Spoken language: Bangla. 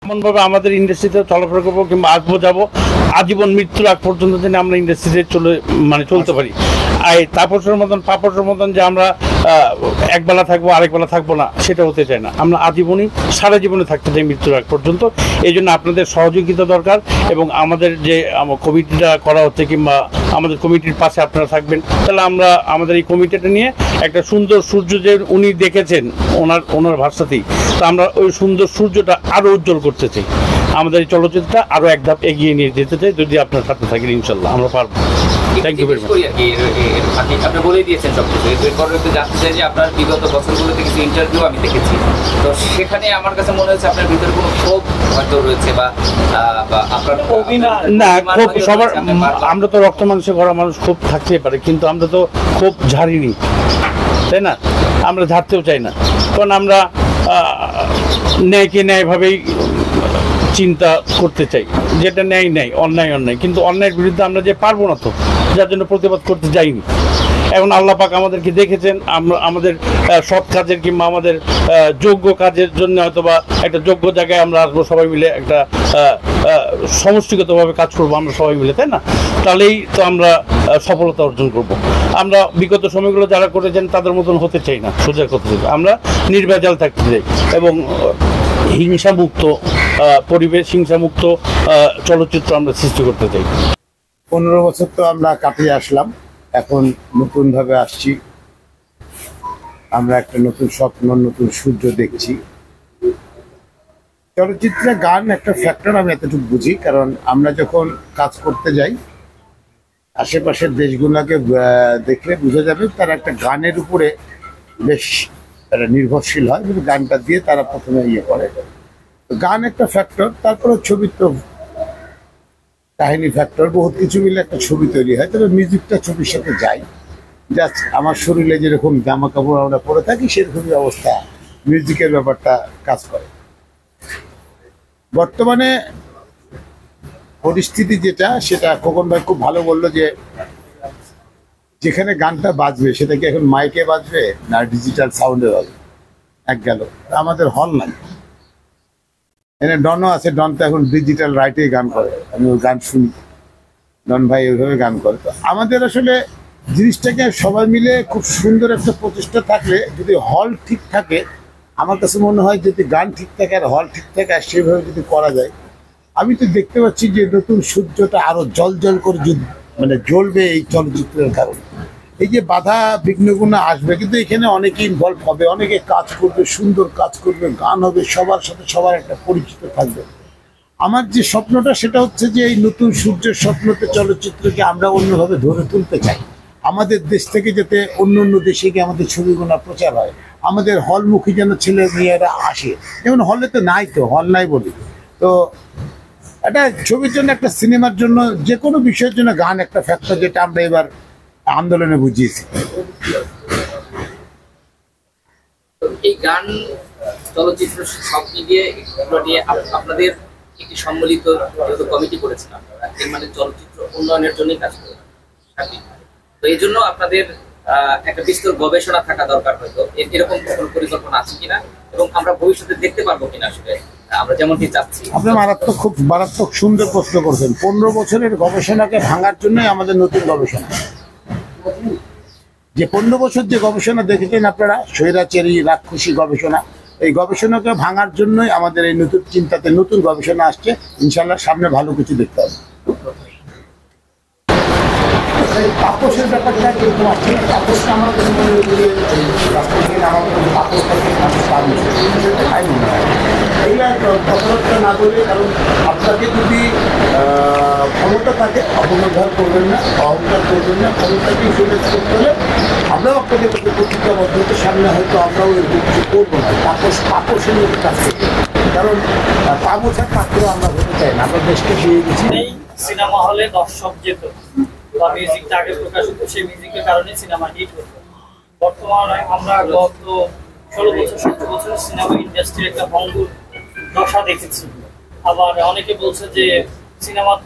এমনভাবে আমাদের ইন্ডাস্ট্রিতে চলাফেরা করবো কিংবা আসবো যাবো আজীবন মৃত্যুর আগ পর্যন্ত যেন আমরা ইন্ডাস্ট্রিতে চলতে পারি। আর পাপড়ের মতন যে আমরা একবেলা থাকবো আরেকবেলা থাকবো না, সেটা হতে চাই না। আমরা আজীবনই সারা জীবনে থাকতে চাই মৃত্যুর আগ পর্যন্ত। এই জন্য আপনাদের সহযোগিতা দরকার এবং আমাদের যে কমিটিটা করা হচ্ছে কিংবা আমাদের কমিটির পাশে আপনারা থাকবেন, তাহলে আমরা আমাদের এই কমিটিটা নিয়ে একটা সুন্দর সূর্য যে উনি দেখেছেন ওনার ভাষাতেই, তো আমরা ওই সুন্দর সূর্যটা আরও উজ্জ্বল করতে চাই। আমাদের এই চলচ্চিত্রটা আরও এক ধাপ এগিয়ে নিয়ে যেতে চাই। যদি আপনার সাথে থাকেন ইনশাল্লাহ আমরা পারবো। Thank you very much. আপনি বলেই দিয়েছেন সবকিছু। এরপরে একটু জানতে চাই যে আপনার বিগত বছরগুলোতে কিছু ইন্টারভিউ আমি দেখেছি, তো সেখানে আমার কাছে মনে হচ্ছে আপনার ভিতরে কোনো ক্ষোভ হয়তো রয়েছে বা আপনার না, ক্ষোভ সবার, আমরা তো রক্ত মাংসে গড়া মানুষ, ক্ষোভ থাকতেই পারে, কিন্তু আমরা তো ক্ষোভ ঝাড়িনি, তাই না? আমরা ঝাড়তেও চাই না, কারণ আমরা ন্যায়কে ন্যায়ভাবেই চিন্তা করতে চাই। যেটা ন্যায় ন্যায়, অন্যায় অন্যায়, কিন্তু অন্যায়ের বিরুদ্ধে আমরা যে পারবো না, তো যার জন্য প্রতিবাদ করতে যাইনি। এখন আল্লাহ পাক আমাদেরকে দেখেছেন, আমরা আমাদের সৎ কাজের কিংবা আমাদের যোগ্য কাজের জন্য হয়তো বা একটা যোগ্য জায়গায় আমরা আসবো, সবাই মিলে একটা সমষ্টিগতভাবে কাজ করবো আমরা সবাই মিলে, তাই না? তাহলেই তো আমরা সফলতা অর্জন করব। আমরা বিগত সময়গুলো যারা করেছেন তাদের মতন হতে চাই না, সোজা কথা। আমরা নির্ভেজাল থাকতে চাই এবং হিংসামুক্ত পরিবেশ, হিংসামুক্ত চলচ্চিত্র আমরা সৃষ্টি করতে চাই। 15 বছর তো আমরা কাটিয়ে আসলাম, এখন নতুনভাবে আসছি। আমরা একটা নতুন স্বপ্ন, নতুন সূর্য দেখছি। চলচ্চিত্রে গান একটা ফ্যাক্টর, আমি এতটুকু বুঝি, কারণ আমরা যখন কাজ করতে যাই আশেপাশের দেশগুলোকে দেখলে বোঝা যাবে তারা একটা গানের উপরে বেশ তারা নির্ভরশীল হয়, কিন্তু গানটা দিয়ে তারা প্রথমে ইয়ে করে। গান একটা ফ্যাক্টর, তারপরে ছবি তো কাহিনী ফ্যাক্টর, বহুত কিছু মিলে একটা ছবি তৈরি হয়। তবে মিউজিকটা ছবির সাথে যায়। জাস্ট আমার শরীরে যেরকম জামা কাপড় আমরা পরে থাকি সেরকমই অবস্থা মিউজিকের ব্যাপারটা কাজ করে। বর্তমানে পরিস্থিতি যেটা, সেটা খোকন ভাই খুব ভালো বললো যে যেখানে গানটা বাজবে সেটা কি এখন মাইকে বাজবে না ডিজিটাল সাউন্ডে বাজবে, এক গেল। আমাদের হল নাই, এখানে ডনও আছে, ডন তো এখন ডিজিটাল রাইটেই গান করে, আমি ওই গান শুনি, ডন ভাই ওইভাবে গান করে। তো আমাদের আসলে জিনিসটাকে সবাই মিলে খুব সুন্দর একটা প্রচেষ্টা থাকলে, যদি হল ঠিক থাকে, আমার কাছে মনে হয় যদি গান ঠিক থাকে আর হল ঠিক থাকে আর সেভাবে যদি করা যায়, আমি তো দেখতে পাচ্ছি যে নতুন সূর্যটা আরো জল জল করে মানে জ্বলবে এই চলচ্চিত্রের কারণে। এই যে বাধা বিঘ্নগুলো আসবে, কিন্তু এখানে অনেকে ইনভলভ হবে, অনেকে কাজ করবে, সুন্দর কাজ করবে, গান হবে, সবার সাথে সবার একটা পরিচিত থাকবে। আমার যে স্বপ্নটা সেটা হচ্ছে যে এই নতুন সূর্যের স্বপ্নতে চলচ্চিত্রকে আমরা অন্যভাবে ধরে তুলতে চাই। আমাদের দেশ থেকে যাতে অন্য অন্য দেশে গিয়ে আমাদের ছবিগুলো প্রচার হয়, আমাদের হলমুখী যেন ছেলে মেয়েরা আসে। যেমন হলে তো নাই, তো হল নাই বলি, তো একটা ছবির জন্য, একটা সিনেমার জন্য, যে কোনো বিষয়ের জন্য গান একটা ফ্যাক্টর, যেটা আমরা এবার আন্দোলনে বুঝিয়েছি। এই গান চলচ্চিত্র সব মিলিয়ে এগুলো নিয়ে আপনাদের একটি সম্মিলিত যেহেতু কমিটি করেছিলাম, এর মানে চলচ্চিত্র উন্নয়নের জন্যই কাজ করে। তো এই জন্য আপনাদের একটা বিস্তর গবেষণা থাকা দরকার, হয়তো এরকম কোনো পরিকল্পনা আছে কিনা এবং আমরা ভবিষ্যতে দেখতে পারবো কিনা আসলে আমরা যেমনটি চাচ্ছি। আপনি মারাত্মক, খুব মারাত্মক সুন্দর প্রশ্ন করছেন। 15 বছরের গবেষণাকে ভাঙার জন্যই আমাদের নতুন গবেষণা। যে 15 বছর যে গবেষণা দেখেছেন আপনারা, স্বৈরাচারী রাক্ষসী গবেষণা, এই গবেষণাকে ভাঙার জন্যই আমাদের এই নতুন চিন্তাতে নতুন গবেষণা আসছে। ইনশাল্লাহ সামনে ভালো কিছু দেখতে হবে। তাপসের ব্যাপারটা কিন্তু আছে, তাপসটা আমার এইগুলা কথাবার্তা না বলে, কারণ আপনাকে যদি ক্ষমতা থাকে অপব্যবহার করবেন না, অহংকার করবেন না, ক্ষমতাকে ইউটিলাইজ করতে হলে আমরাও আপনাকে প্রতিজ্ঞাবদ্ধতে সামনে হয়তো আমরাও এরকম কিছু করবো না। তাপসের মধ্যে কাজ করতে, কারণ তাপসের পাত্র আমরা হতে চাই না, আমরা দেশকে দিয়ে গেছি। সিনেমা হলে দর্শক যেত বা মিউজিকটা আগে প্রকাশ হতো, সেই মিউজিকের কারণে সিনেমা হিট হতো। বর্তমানে আমরা গত 16 বছর 17 বছর সিনেমা ইন্ডাস্ট্রির একটা ভঙ্গুর দশা দেখেছি। আবার অনেকে বলছে যে সিনেমার